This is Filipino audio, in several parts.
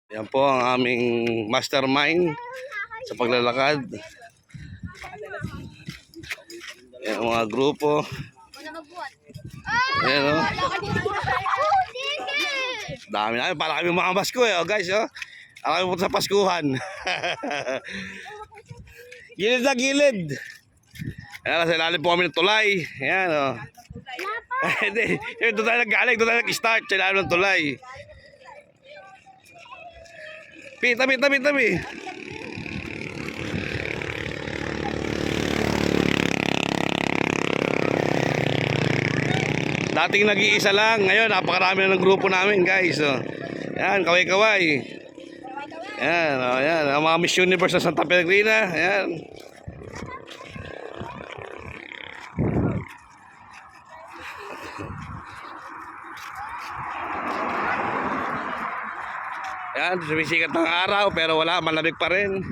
Yan po ang aming mastermind sa paglalakad. Yan ang mga grupo. Yan o. Dami namin. Para kami mga Pasko eh. O guys o. Para kami punta sa Paskuhan. Gilid na gilid. Yan, nasa ilalim po kami ng tulay. Yan o. Hindi. Doon tayo nag-galing. Doon tayo nag-start sa ilalim ng tulay. Tabi. Dating nag-iisa lang. Ngayon, napakarami na ng grupo namin, guys. So, yan, kaway-kaway. Yan, yan. Ang mga Miss Universe sa Santa Peregrina. Yan. Yan, sumisikat ng araw pero wala, malamig pa rin.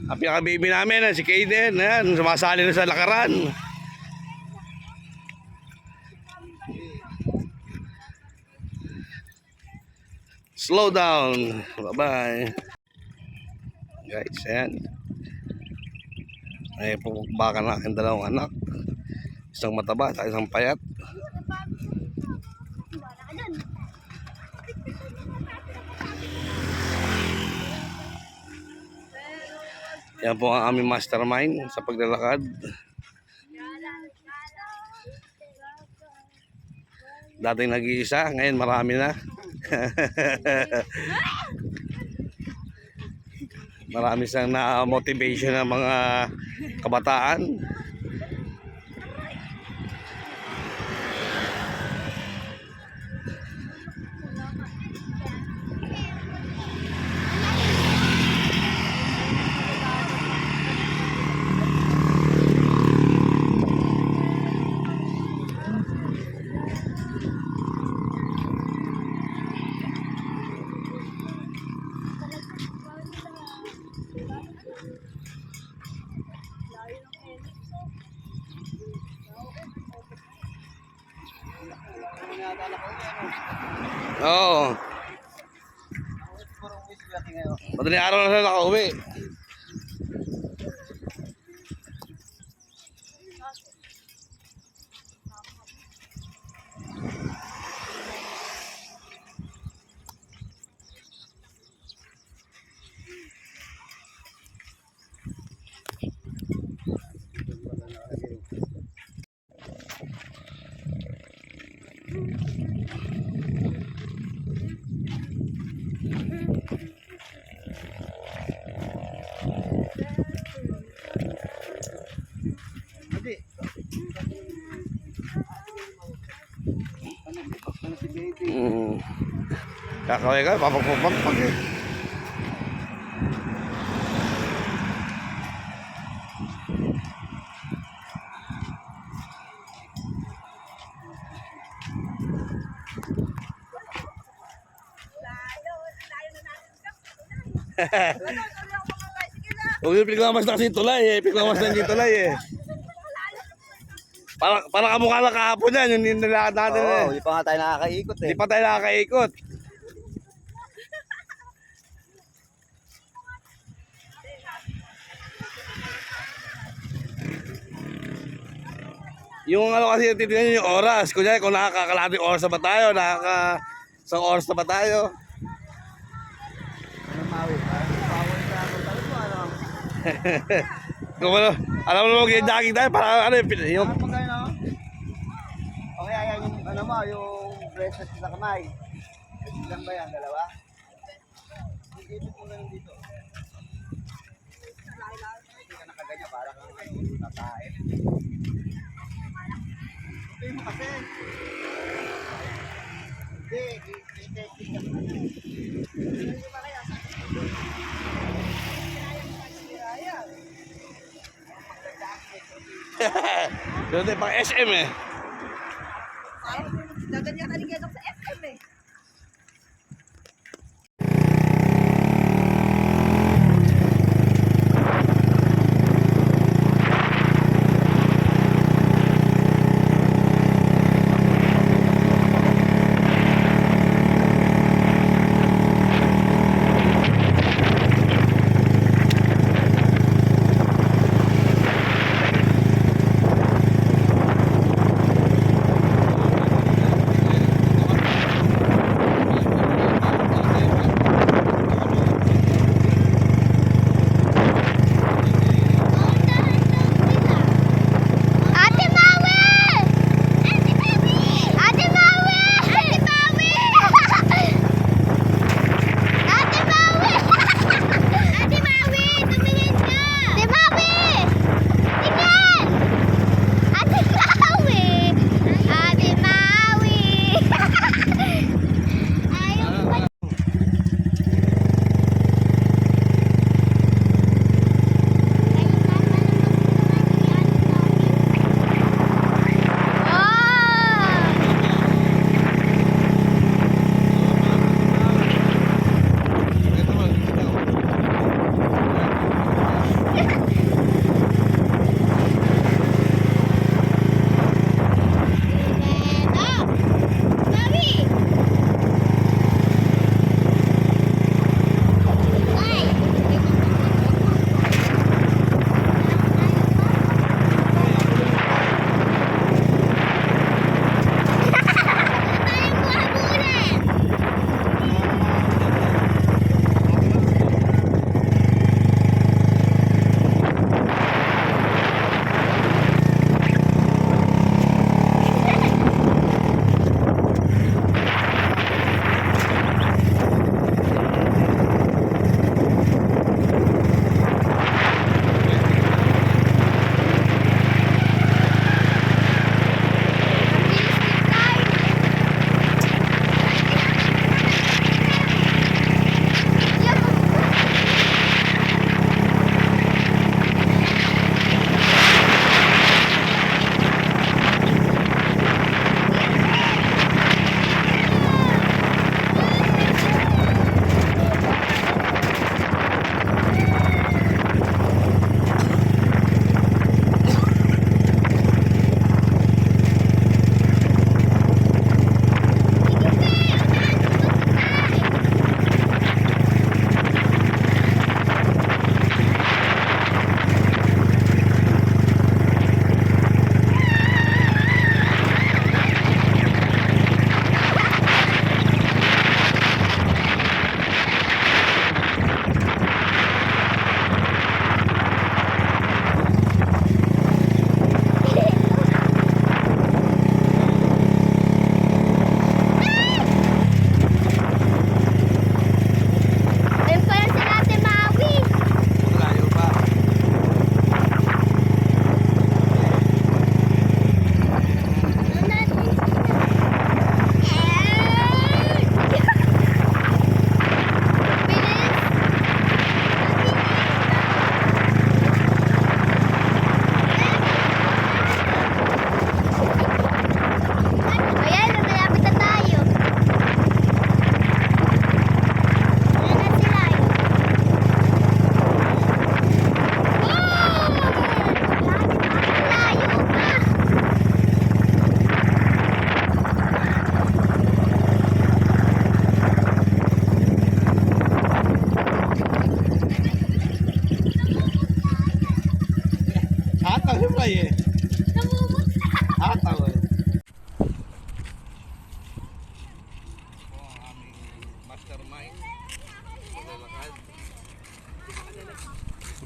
Ang pinaka-baby namin, si Kaden, yan, sumasali na sa lakaran. Slow down. Bye-bye. Guys, yan. Ay, pupukbakan na aking dalawang anak. Isang mataba at isang payat. Yan po ang aming mastermind sa paglalakad. Dating nag-iisa, ngayon marami na. Marami siyang na-motivation ng mga kabataan. Oo. Madaling araw na sila nakauwi. Kakaway ka, papagpapag eh. Huwag yung piglamas na kasi tulay eh. Piglamas na yung tulay eh. Parang kamukha na kahapon yan. Yung nilakad natin eh. Oo, hindi pa nga tayo nakakaikot eh. Hindi pa tayo nakakaikot. Yung ano kasi titignan nyo yung oras. Kunyari kung nakakakalating oras na ba tayo, isang oras na ba tayo. Ano mawi? Power sa ako talaga mo ano? Kung ano, alam mo naman yung jogging tayo para ano yung... Ano pagkain no? O kaya yan yung ano mo, yung bracelet sa kamay. Ilan ba yan? Dalawa? Ipit mo ganun dito. Hindi ka nakaganyan para kang ano, tatae. Ito mo kasi. Hindi, i-testing ka mo. Hindi ba kaya sa Doon tayo pang SM eh. Gaganyan ka rin kayo sa SM eh.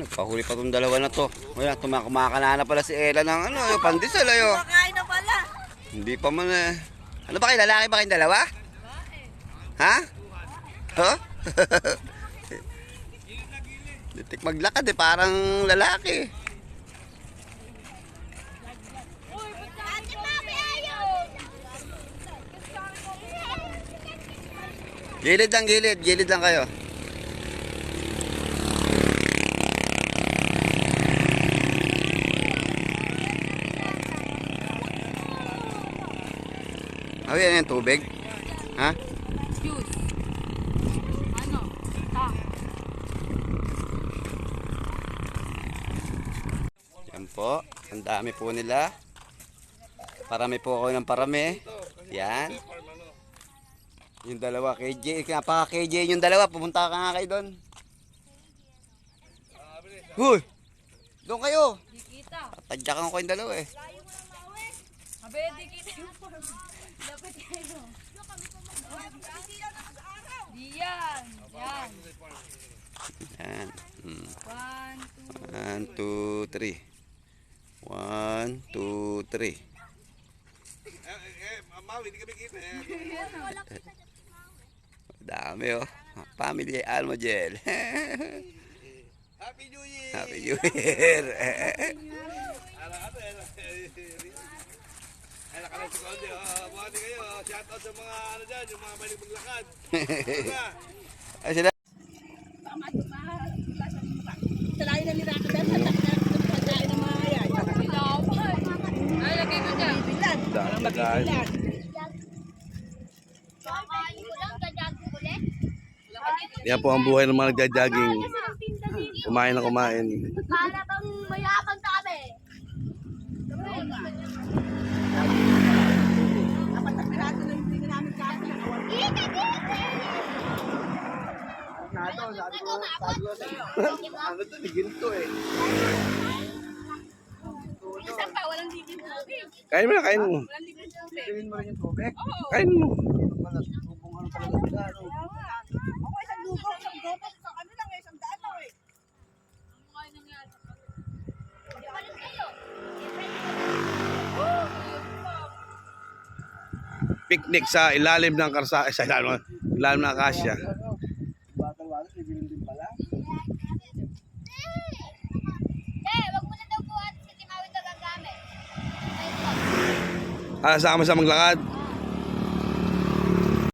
Nagpahuli pa tong dalawa na to. Wala, kumakana na pala si Ella ng ano, yung pandesal ayo. Makain na pala. Hindi pa man eh. Ano ba kayo, lalaki ba kayong dalawa? Ha? Huh? Ditik maglakad eh, parang lalaki. Ate Mami, ayaw. Gilid lang kayo. Oh, yan yung tubig. Ha? Juice. Ano? Tak. Yan po. Ang dami po nila. Parami po ako ng parami. Yan. Yung dalawa, KJ. Napaka KJ yung dalawa. Pumunta ka nga kayo doon. Huy! Doon kayo. Di kita. Tadyakan ko yung dalawa eh. Abe, di kita yung form. Lapit kayo. Di yan. Yan. Yan. 1, 2. 1, 2, 3. 1, 2, 3. Mami, hindi kami kita. Dami oh. Family Almogel. Happy New Year! Happy New Year. Ay, nakalang si Conde. Buhati kayo. Shout out sa mga ano dyan, yung mga maling maglakad. Ay sila. Salain na nila ako dyan. Salain na mga yan. Ay, lagay ko dyan. Yan po ang buhay ng mga nagja-jogging. Kumain na kumain. Para bang mayabang tabi. Dapat na piraso na hindi namin kasi. Sabi ko ano to, ginto eh. Isa pa, walang ligin tubig. Kain mo na, kain mo. Walang ligin tubig. Gawin mo rin yung tubig. Kain mo. Tubong ano talaga sila. Ano? Ako isang dugo, isang dugo. Sa ano lang, isang daan lang eh. Ano kayo nangyari? Balik kayo. Picnic sa ilalim ng karsa, sa ilalim ng akasya. Batal-batal, bibili din pala. Wag mo na daw po at si Timawi ito gagamit. Sama sa maglakad.